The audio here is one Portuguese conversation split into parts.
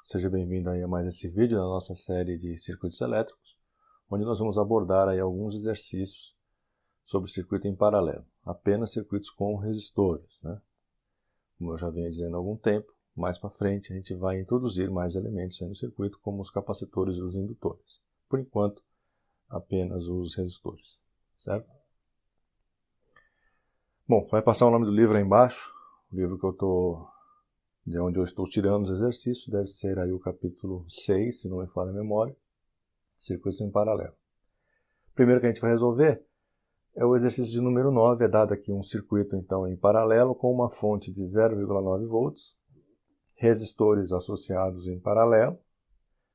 Seja bem-vindo aí a mais esse vídeo da nossa série de circuitos elétricos, onde nós vamos abordar aí alguns exercícios sobre circuito em paralelo, apenas circuitos com resistores, né? Como eu já venho dizendo há algum tempo, mais para frente a gente vai introduzir mais elementos aí no circuito, como os capacitores e os indutores. Por enquanto, apenas os resistores, certo? Bom, vai passar o nome do livro aí embaixo, o livro de onde eu estou tirando os exercícios, deve ser aí o capítulo 6, se não me falha a memória, circuitos em paralelo. Primeiro que a gente vai resolver é o exercício de número 9, é dado aqui um circuito então em paralelo com uma fonte de 0,9 volts, resistores associados em paralelo,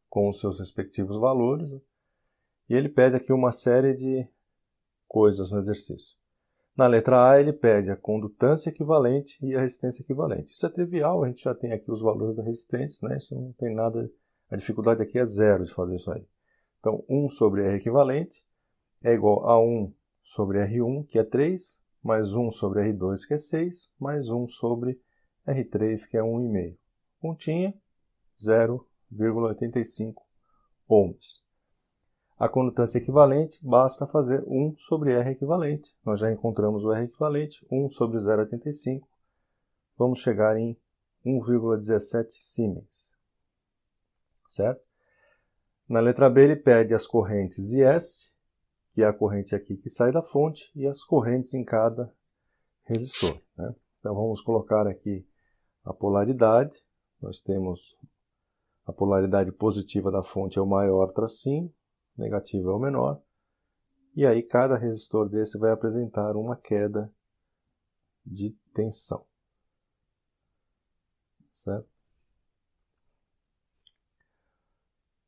com os seus respectivos valores, e ele pede aqui uma série de coisas no exercício. Na letra A ele pede a condutância equivalente e a resistência equivalente. Isso é trivial, a gente já tem aqui os valores da resistência, né? Isso não tem nada, a dificuldade aqui é zero de fazer isso aí. Então 1 sobre R equivalente é igual a 1 sobre R1, que é 3, mais 1 sobre R2, que é 6, mais 1 sobre R3, que é 1,5. Continha, 0,85 ohms. A condutância equivalente, basta fazer 1 sobre R equivalente. Nós já encontramos o R equivalente, 1 sobre 0,85. Vamos chegar em 1,17 Siemens. Certo? Na letra B ele pede as correntes IS, que é a corrente aqui que sai da fonte, e as correntes em cada resistor, né? Então vamos colocar aqui a polaridade. Nós temos a polaridade positiva da fonte é o maior tracinho, negativo é o menor, e aí cada resistor desse vai apresentar uma queda de tensão, certo?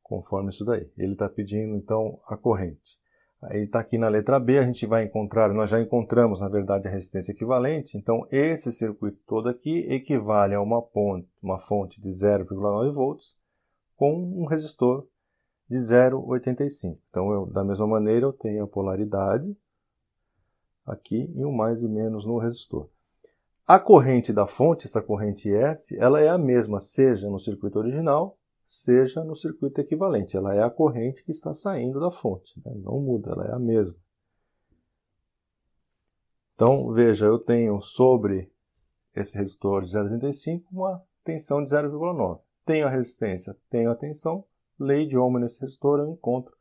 Conforme isso daí. Ele está pedindo então a corrente. Aí está aqui na letra B, a gente vai encontrar, nós já encontramos na verdade a resistência equivalente, então esse circuito todo aqui equivale a uma fonte de 0,9 volts com um resistor de 0,85. Então, da mesma maneira, eu tenho a polaridade aqui e o mais e menos no resistor. A corrente da fonte, essa corrente S, ela é a mesma, seja no circuito original, seja no circuito equivalente. Ela é a corrente que está saindo da fonte, né? Não muda, ela é a mesma. Então, veja, eu tenho sobre esse resistor de 0,85 uma tensão de 0,9. Tenho a resistência, tenho a tensão. Lei de Ohm nesse resistor, eu encontro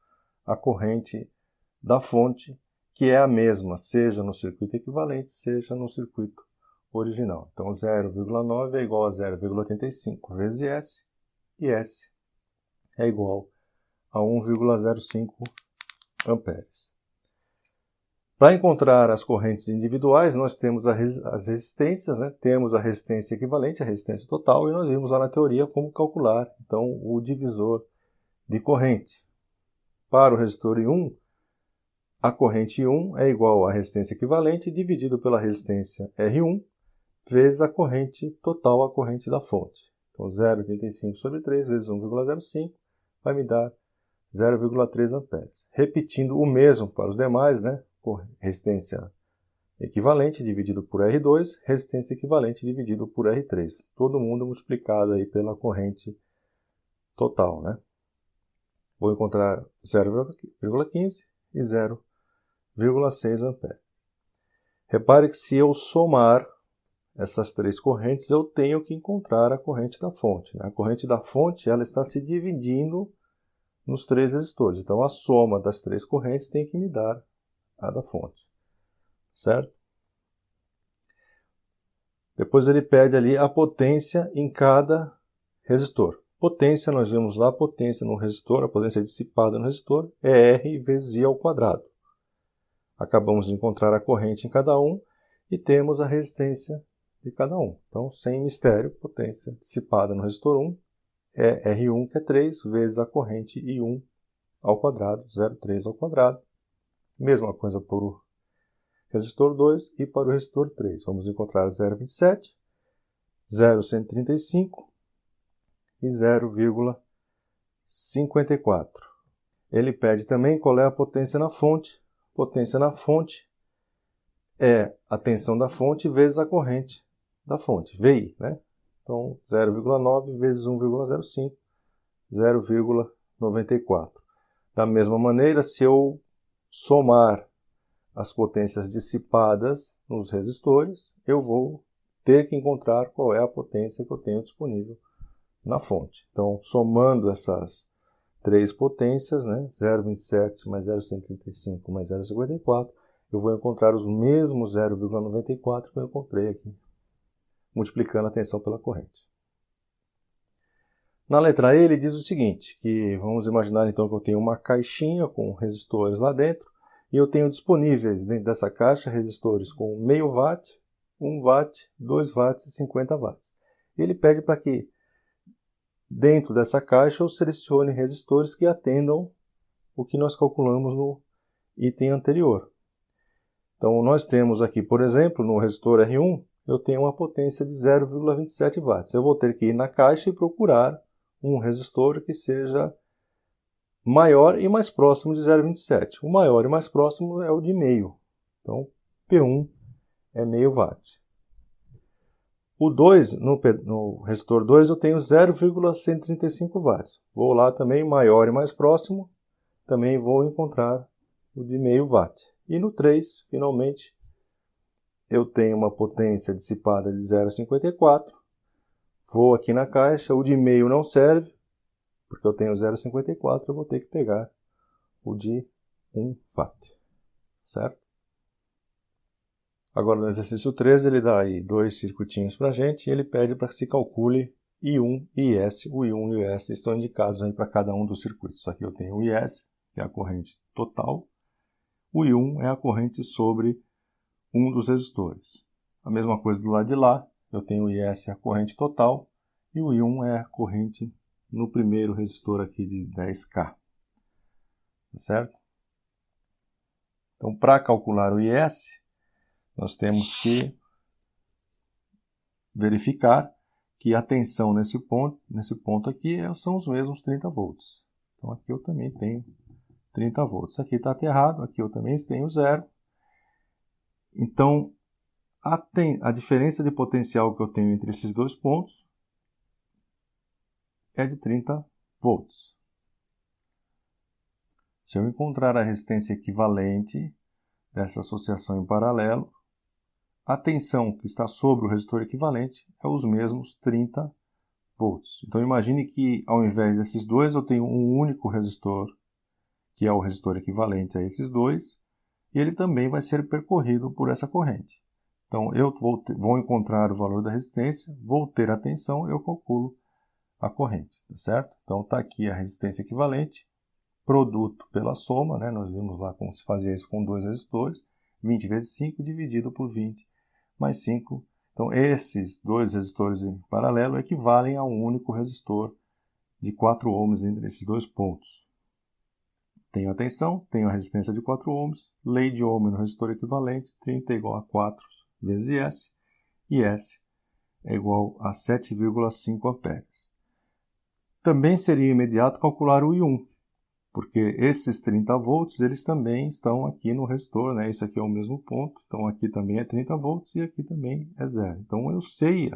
a corrente da fonte, que é a mesma, seja no circuito equivalente, seja no circuito original. Então, 0,9 é igual a 0,85 vezes S, e S é igual a 1,05 amperes. Para encontrar as correntes individuais, nós temos as resistências, né? Temos a resistência equivalente, a resistência total, e nós vimos lá na teoria como calcular então, o divisor de corrente. Para o resistor I1, a corrente I1 é igual à resistência equivalente dividido pela resistência R1 vezes a corrente total, a corrente da fonte. Então 0,85 sobre 3 vezes 1,05 vai me dar 0,3 amperes. Repetindo o mesmo para os demais, né? Resistência equivalente dividido por R2, resistência equivalente dividido por R3. Todo mundo multiplicado aí pela corrente total, né? Vou encontrar 0,15 e 0,6 amperes. Repare que se eu somar essas três correntes, eu tenho que encontrar a corrente da fonte, né? A corrente da fonte ela está se dividindo nos três resistores. Então, a soma das três correntes tem que me dar a da fonte. Certo? Depois ele pede ali a potência em cada resistor. Potência, nós vimos lá, a potência no resistor, a potência dissipada no resistor é R vezes I ao quadrado. Acabamos de encontrar a corrente em cada um e temos a resistência de cada um. Então, sem mistério, potência dissipada no resistor 1 é R1, que é 3, vezes a corrente I1 ao quadrado, 0,3 ao quadrado. Mesma coisa para o resistor 2 e para o resistor 3. Vamos encontrar 0,27, 0,135 e 0,54. Ele pede também qual é a potência na fonte. Potência na fonte é a tensão da fonte vezes a corrente da fonte, VI, né? Então, 0,9 vezes 1,05 0,94. Da mesma maneira, se eu somar as potências dissipadas nos resistores, eu vou ter que encontrar qual é a potência que eu tenho disponível na fonte. Então, somando essas três potências, né, 0,27 mais 0,135 mais 0,54, eu vou encontrar os mesmos 0,94 que eu encontrei aqui, multiplicando a tensão pela corrente. Na letra E, ele diz o seguinte, que vamos imaginar então que eu tenho uma caixinha com resistores lá dentro, e eu tenho disponíveis dentro dessa caixa resistores com meio watt, 1 watt, 2 watts e 50 watts. Ele pede para que dentro dessa caixa eu selecione resistores que atendam o que nós calculamos no item anterior. Então nós temos aqui, por exemplo, no resistor R1, eu tenho uma potência de 0,27 watts. Eu vou ter que ir na caixa e procurar um resistor que seja maior e mais próximo de 0,27. O maior e mais próximo é o de meio. Então, P1 é meio watt. O 2, no resistor 2, eu tenho 0,135 watts. Vou lá também, maior e mais próximo, também vou encontrar o de meio watt. E no 3, finalmente, eu tenho uma potência dissipada de 0,54. Vou aqui na caixa, o de meio não serve, porque eu tenho 0,54, eu vou ter que pegar o de 1 watt, certo? Agora no exercício 13 ele dá aí dois circuitinhos para a gente e ele pede para que se calcule I1 e IS. O I1 e o IS estão indicados aí para cada um dos circuitos. Aqui eu tenho o IS, que é a corrente total. O I1 é a corrente sobre um dos resistores. A mesma coisa do lado de lá, eu tenho o IS, a corrente total, e o I1 é a corrente no primeiro resistor aqui de 10K. Tá certo? Então, para calcular o IS, nós temos que verificar que a tensão nesse ponto aqui são os mesmos 30 volts. Então, aqui eu também tenho 30 volts. Aqui está aterrado, aqui eu também tenho zero. Então, a diferença de potencial que eu tenho entre esses dois pontos é de 30 volts. Se eu encontrar a resistência equivalente dessa associação em paralelo, a tensão que está sobre o resistor equivalente é os mesmos 30 volts. Então imagine que ao invés desses dois eu tenho um único resistor, que é o resistor equivalente a esses dois, e ele também vai ser percorrido por essa corrente. Então eu vou encontrar o valor da resistência, vou ter a tensão, eu calculo a corrente, tá certo? Então está aqui a resistência equivalente, produto pela soma, né? Nós vimos lá como se fazia isso com dois resistores, 20 vezes 5 dividido por 20 mais 5. Então, esses dois resistores em paralelo equivalem a um único resistor de 4 ohms entre esses dois pontos. Tenho a tensão, tenho a resistência de 4 ohms, lei de Ohm no resistor equivalente, 30 é igual a 4 vezes IS, e S é igual a 7,5 amperes. Também seria imediato calcular o I1, porque esses 30 volts, eles também estão aqui no resistor, né? Esse aqui é o mesmo ponto, então aqui também é 30 volts e aqui também é zero. Então eu sei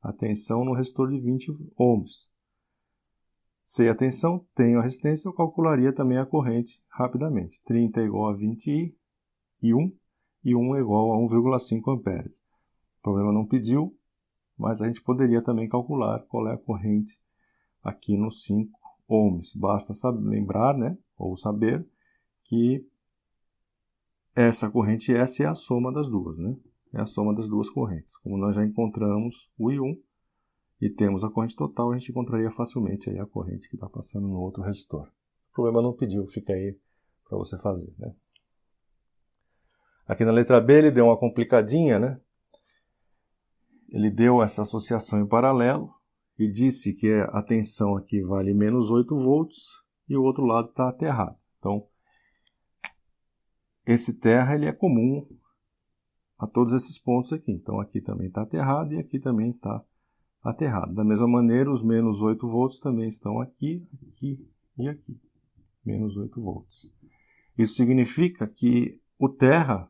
a tensão no resistor de 20 ohms. Sei a tensão, tenho a resistência, eu calcularia também a corrente rapidamente. 30 é igual a 20 e 1 é igual a 1,5 amperes. O problema não pediu, mas a gente poderia também calcular qual é a corrente aqui no 5 ohms. Basta lembrar, né, ou saber que essa corrente S é a soma das duas, né? É a soma das duas correntes. Como nós já encontramos o I1 e temos a corrente total, a gente encontraria facilmente aí a corrente que está passando no outro resistor. O problema não pediu, fica aí para você fazer, né? Aqui na letra B ele deu uma complicadinha, né? Ele deu essa associação em paralelo e disse que a tensão aqui vale menos 8 volts e o outro lado está aterrado. Então, esse terra ele é comum a todos esses pontos aqui. Então, aqui também está aterrado e aqui também está aterrado. Da mesma maneira, os menos 8 volts também estão aqui, aqui e aqui. Menos 8 volts. Isso significa que o terra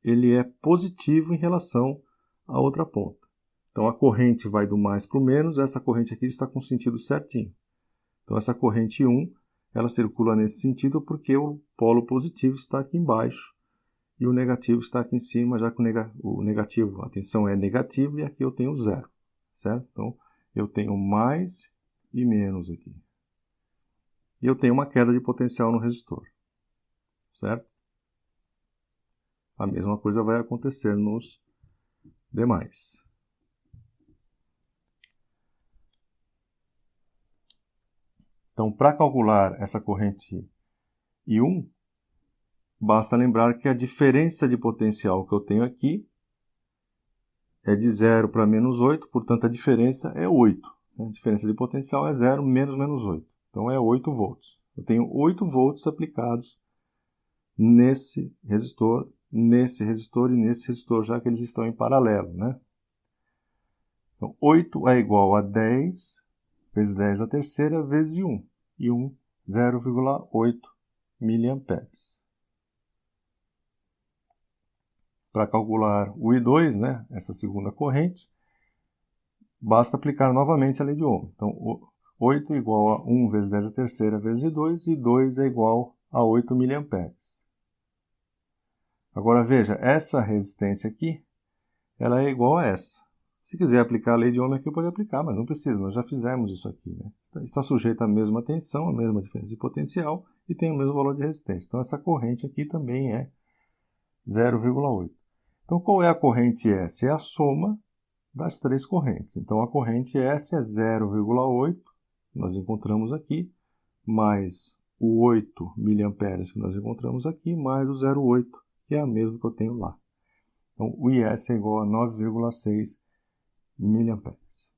ele é positivo em relação à outra ponta. Então, a corrente vai do mais para o menos, essa corrente aqui está com sentido certinho. Então, essa corrente 1, ela circula nesse sentido porque o polo positivo está aqui embaixo e o negativo está aqui em cima, já que o negativo, a tensão é negativa e aqui eu tenho zero, certo? Então, eu tenho mais e menos aqui. E eu tenho uma queda de potencial no resistor, certo? A mesma coisa vai acontecer nos demais. Então, para calcular essa corrente I1, basta lembrar que a diferença de potencial que eu tenho aqui é de 0 para menos 8, portanto a diferença é 8. A diferença de potencial é 0 menos 8. Então é 8 volts. Eu tenho 8 volts aplicados nesse resistor e nesse resistor, já que eles estão em paralelo, né? Então 8 é igual a 10 vezes 10 à terceira vezes I1. I1, 0,8 miliamperes. Para calcular o I2, né, essa segunda corrente, basta aplicar novamente a lei de Ohm. Então, 8 é igual a 1 vezes 10 à terceira vezes I2, e I2 é igual a 8 miliamperes. Agora veja, essa resistência aqui, ela é igual a essa. Se quiser aplicar a lei de Ohm aqui, pode aplicar, mas não precisa, nós já fizemos isso aqui, né? Está sujeito à mesma tensão, à mesma diferença de potencial e tem o mesmo valor de resistência. Então, essa corrente aqui também é 0,8. Então, qual é a corrente S? É a soma das três correntes. Então, a corrente S é 0,8, nós encontramos aqui, mais o 8 miliamperes que nós encontramos aqui, mais o 0,8, que é a mesma que eu tenho lá. Então, o IS é igual a 9,6 miliamperes.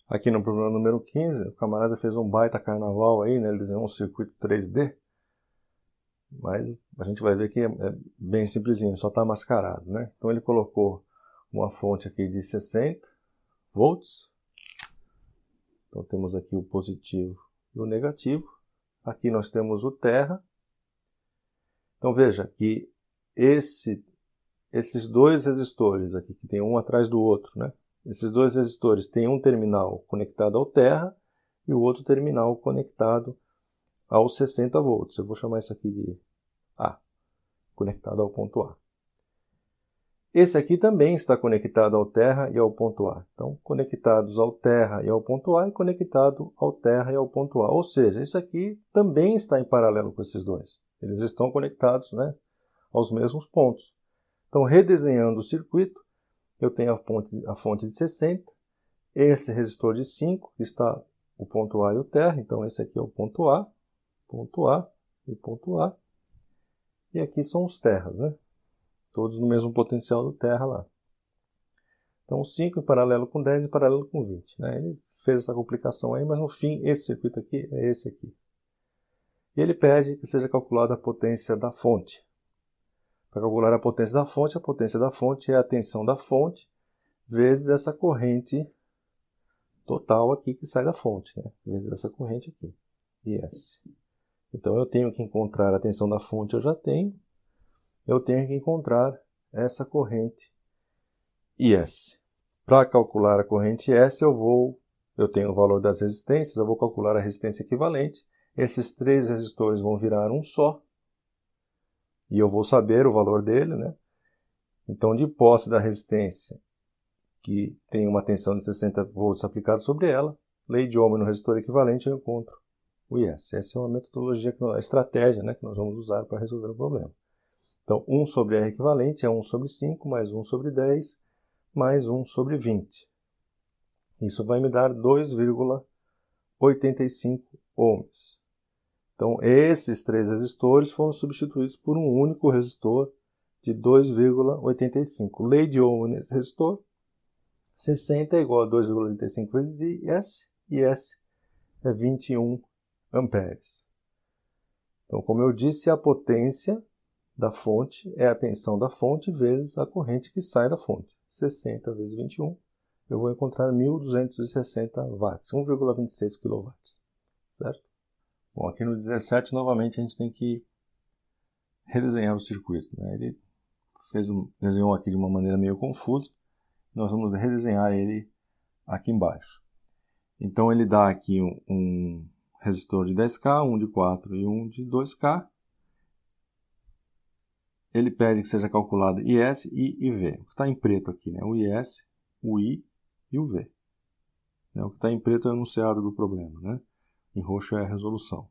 Aqui no problema número 15, o camarada fez um baita carnaval aí, né? Ele desenhou um circuito 3D, mas a gente vai ver que é bem simplesinho, só está mascarado, né? Então ele colocou uma fonte aqui de 60 volts. Então temos aqui o positivo e o negativo. Aqui nós temos o terra. Então veja que esses dois resistores aqui, que tem um atrás do outro, né? Esses dois resistores têm um terminal conectado ao terra e o outro terminal conectado aos 60 volts. Eu vou chamar isso aqui de A, conectado ao ponto A. Esse aqui também está conectado ao terra e ao ponto A. Então, conectados ao terra e ao ponto A e conectado ao terra e ao ponto A. Ou seja, isso aqui também está em paralelo com esses dois. Eles estão conectados, né, aos mesmos pontos. Então, redesenhando o circuito, eu tenho a fonte de 60, esse resistor de 5, que está o ponto A e o terra. Então, esse aqui é o ponto A e ponto A. E aqui são os terras, né? Todos no mesmo potencial do terra lá. Então, 5 em paralelo com 10 em paralelo com 20. Né? Ele fez essa complicação aí, mas no fim, esse circuito aqui é esse aqui. E ele pede que seja calculada a potência da fonte. Para calcular a potência da fonte é a tensão da fonte vezes essa corrente total aqui que sai da fonte, né? Vezes essa corrente aqui, IS. Então, eu tenho que encontrar a tensão da fonte, eu já tenho. Eu tenho que encontrar essa corrente IS. Para calcular a corrente S, eu tenho o valor das resistências, eu vou calcular a resistência equivalente. Esses três resistores vão virar um só. E eu vou saber o valor dele, né? Então, de posse da resistência, que tem uma tensão de 60 volts aplicada sobre ela, lei de Ohm no resistor equivalente, eu encontro o IS. Essa é uma metodologia, a estratégia, né, que nós vamos usar para resolver o problema. Então, 1 sobre R equivalente é 1 sobre 5, mais 1 sobre 10, mais 1 sobre 20. Isso vai me dar 2,85 ohms. Então, esses três resistores foram substituídos por um único resistor de 2,85. Lei de Ohm nesse resistor, 60 é igual a 2,85 vezes IS, IS é 21 amperes. Então, como eu disse, a potência da fonte é a tensão da fonte vezes a corrente que sai da fonte. 60 vezes 21, eu vou encontrar 1.260 watts, 1,26 kW. Certo? Bom, aqui no 17, novamente, a gente tem que redesenhar o circuito. Né? Ele desenhou aqui de uma maneira meio confusa. Nós vamos redesenhar ele aqui embaixo. Então ele dá aqui um resistor de 10K, um de 4 e um de 2K. Ele pede que seja calculado IS, I e V. O que está em preto aqui, né? O IS, o I e o V. O que está em preto é o enunciado do problema, né? Em roxo é a resolução.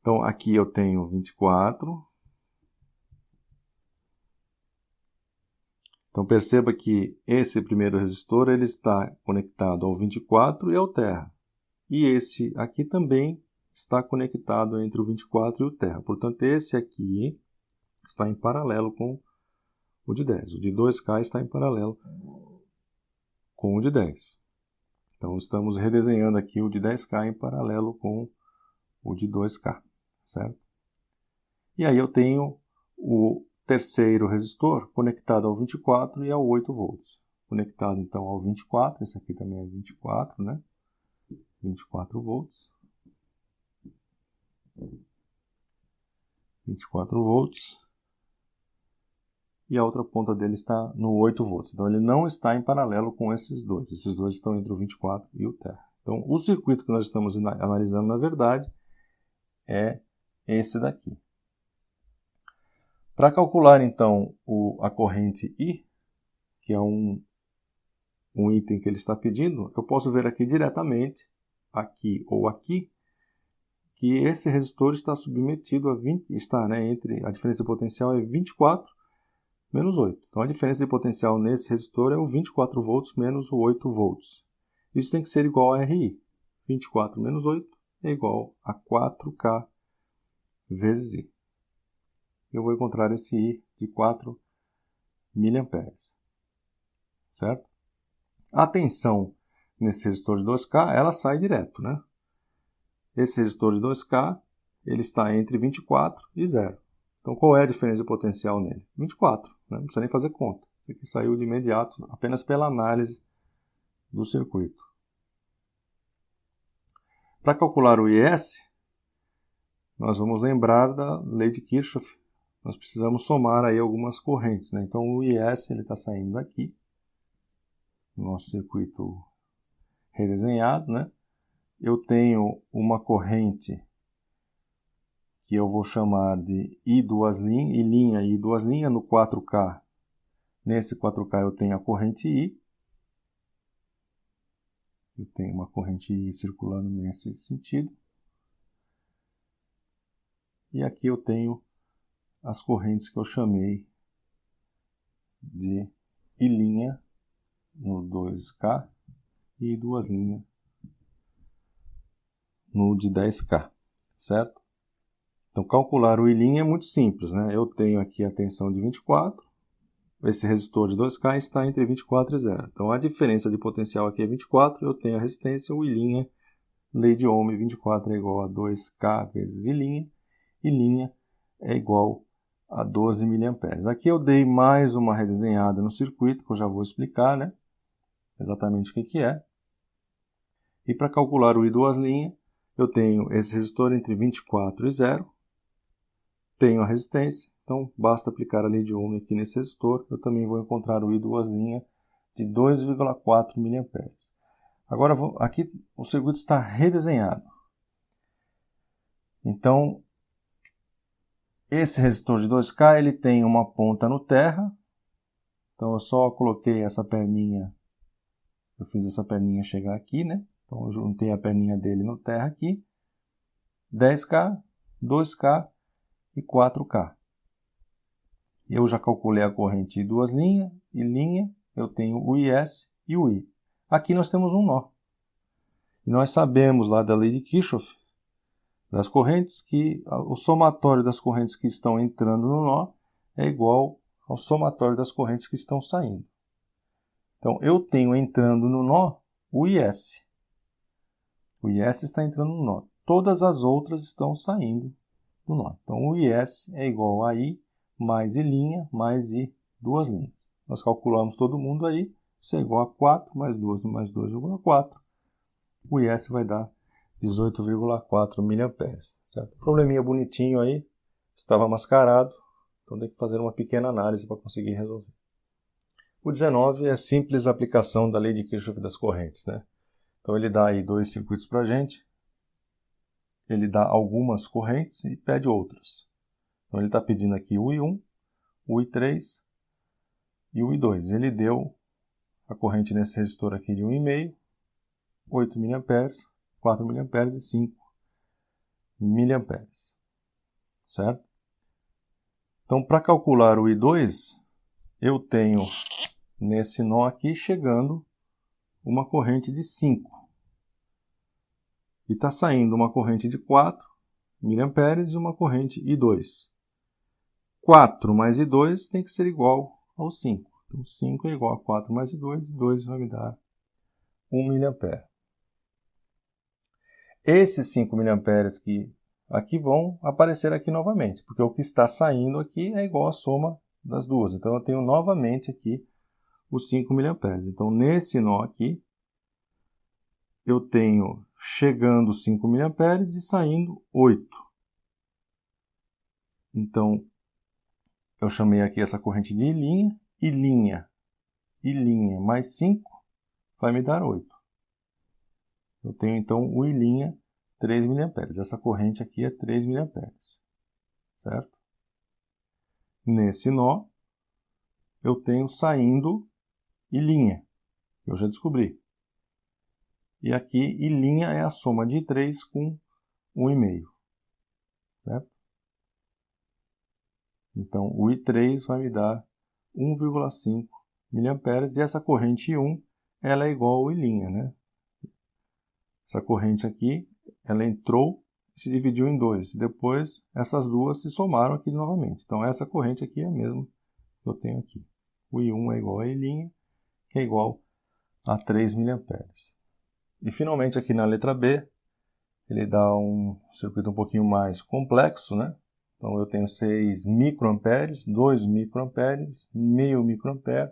Então aqui eu tenho 24. Então perceba que esse primeiro resistor ele está conectado ao 24 e ao terra. E esse aqui também está conectado entre o 24 e o terra. Portanto, esse aqui está em paralelo com o de 10. O de 2K está em paralelo com o de 10. Então, estamos redesenhando aqui o de 10K em paralelo com o de 2K, certo? E aí eu tenho o terceiro resistor conectado ao 24 e ao 8 volts. Conectado, então, ao 24, esse aqui também é 24, né? 24 volts. 24 volts. E a outra ponta dele está no 8 volts. Então, ele não está em paralelo com esses dois. Esses dois estão entre o 24 e o terra. Então, o circuito que nós estamos analisando, na verdade, é esse daqui. Para calcular, então, a corrente I, que é um item que ele está pedindo, eu posso ver aqui diretamente, aqui ou aqui, que esse resistor está submetido a 20, entre a diferença de potencial é 24 menos 8. Então, a diferença de potencial nesse resistor é o 24 volts menos o 8 volts. Isso tem que ser igual a RI. 24 menos 8 é igual a 4K vezes I. Eu vou encontrar esse I de 4 mA. Certo? A tensão nesse resistor de 2K, ela sai direto, né? Esse resistor de 2K, ele está entre 24 e 0. Então, qual é a diferença de potencial nele? 24, né? Não precisa nem fazer conta. Isso aqui saiu de imediato, apenas pela análise do circuito. Para calcular o IS, nós vamos lembrar da lei de Kirchhoff. Nós precisamos somar aí algumas correntes, né? Então, o IS está saindo daqui, no nosso circuito redesenhado, né? Eu tenho uma corrente que eu vou chamar de I duas linhas, I linha e duas linhas no 4K. Nesse 4K eu tenho a corrente I. Eu tenho uma corrente I circulando nesse sentido. E aqui eu tenho as correntes que eu chamei de I linha no 2K e duas linhas no de 10K, certo? Então, calcular o I' é muito simples, né? Eu tenho aqui a tensão de 24, esse resistor de 2K está entre 24 e 0. Então, a diferença de potencial aqui é 24, eu tenho a resistência, o I', lei de Ohm, 24 é igual a 2K vezes I', I' é igual a 12 mA. Aqui eu dei mais uma redesenhada no circuito, que eu já vou explicar, né? Exatamente o que é. E para calcular o I duas linhas, eu tenho esse resistor entre 24 e 0, tenho a resistência, então basta aplicar a lei de Ohm aqui nesse resistor, eu também vou encontrar o I duas linhas de 2,4 mA. Agora, aqui o circuito está redesenhado. Então, esse resistor de 2K ele tem uma ponta no terra, então eu só coloquei essa perninha, eu fiz essa perninha chegar aqui, né? Então eu juntei a perninha dele no terra aqui, 10K, 2K e 4K. Eu já calculei a corrente de duas linhas, e linha, eu tenho o IS e o I. Aqui nós temos um nó. E nós sabemos lá da lei de Kirchhoff, das correntes, que o somatório das correntes que estão entrando no nó é igual ao somatório das correntes que estão saindo. Então, eu tenho entrando no nó o IS. O IS está entrando no nó. Todas as outras estão saindo do nó. Então, o IS é igual a I mais I' mais I duas linhas. Nós calculamos todo mundo aí. Isso é igual a 4 mais 12 mais 2,4. O IS vai dar 18,4 mA. Certo? Probleminha bonitinho aí. Estava mascarado. Então, tem que fazer uma pequena análise para conseguir resolver. O 19 é a simples aplicação da lei de Kirchhoff das correntes, né? Então ele dá aí 2 circuitos para a gente. Ele dá algumas correntes e pede outras. Então ele está pedindo aqui o I1, o I3 e o I2. Ele deu a corrente nesse resistor aqui de 1,5, 8 mA, 4 mA e 5 mA. Certo? Então, para calcular o I2, eu tenho nesse nó aqui chegando uma corrente de 5. E está saindo uma corrente de 4 mA e uma corrente I2. 4 mais I2 tem que ser igual ao 5. Então, 5 é igual a 4 mais I2, e 2 vai me dar 1 mA. Esses 5 mA que aqui vão aparecer aqui novamente, porque o que está saindo aqui é igual à soma das duas. Então, eu tenho novamente aqui os 5 mA. Então, nesse nó aqui, eu tenho chegando 5 mA e saindo 8. Então, eu chamei aqui essa corrente de I', I' mais 5 vai me dar 8. Eu tenho então o I' 3 mA. Essa corrente aqui é 3 mA. Certo? Nesse nó, eu tenho saindo I', eu já descobri. E aqui I' é a soma de 3 com 1,5. Certo? Então, o I3 vai me dar 1,5 mA e essa corrente I1 ela é igual ao I', né? Essa corrente aqui, ela entrou e se dividiu em 2. Depois, essas duas se somaram aqui novamente. Então, essa corrente aqui é a mesma que eu tenho aqui. O I1 é igual a I', que é igual a 3 mA. E, finalmente, aqui na letra B, ele dá um circuito um pouquinho mais complexo, né? Então, eu tenho 6 microamperes, 2 microamperes, meio microampere,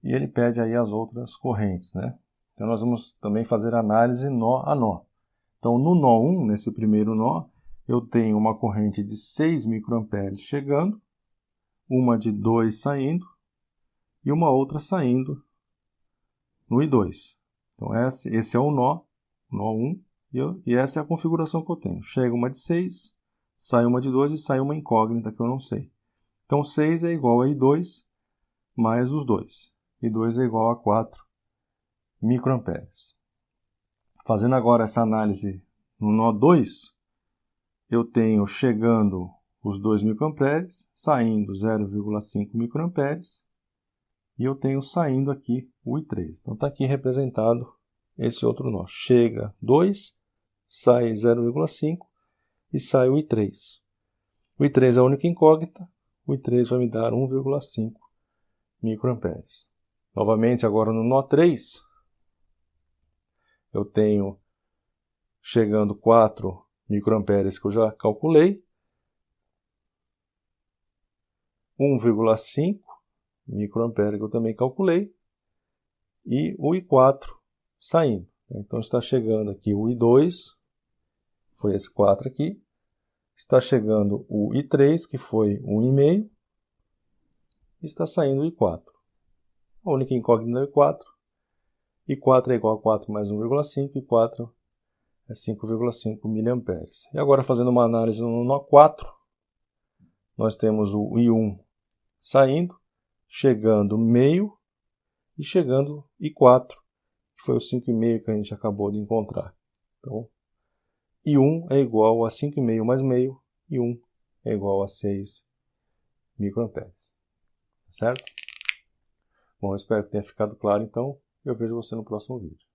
e ele pede aí as outras correntes, né? Então, nós vamos também fazer análise nó a nó. Então, no nó 1, nesse primeiro nó, eu tenho uma corrente de 6 microamperes chegando, uma de 2 saindo e uma outra saindo no I2. Então, esse é o nó 1, e essa é a configuração que eu tenho. Chega uma de 6, sai uma de 2 e sai uma incógnita que eu não sei. Então, 6 é igual a I2 mais os 2. I2 é igual a 4 microamperes. Fazendo agora essa análise no nó 2, eu tenho chegando os 2 microamperes, saindo 0,5 microamperes, e eu tenho saindo aqui o I3. Então está aqui representado esse outro nó. Chega 2, sai 0,5 e sai o I3. O I3 é a única incógnita, o I3 vai me dar 1,5 microamperes. Novamente, agora no nó 3, eu tenho chegando 4 microamperes que eu já calculei, 1,5 microampere que eu também calculei, e o I4 saindo. Então está chegando aqui o I2, foi esse 4 aqui, está chegando o I3, que foi 1,5, e está saindo o I4. A única incógnita é o I4. I4 é igual a 4 mais 1,5, I4 é 5,5 mA. E agora, fazendo uma análise no nó 4, nós temos o I1 saindo, chegando meio e chegando I4, que foi o 5,5 que a gente acabou de encontrar. Então, I1 é igual a 5,5 mais meio, I1 é igual a 6 microamperes. Certo? Bom, eu espero que tenha ficado claro, então eu vejo você no próximo vídeo.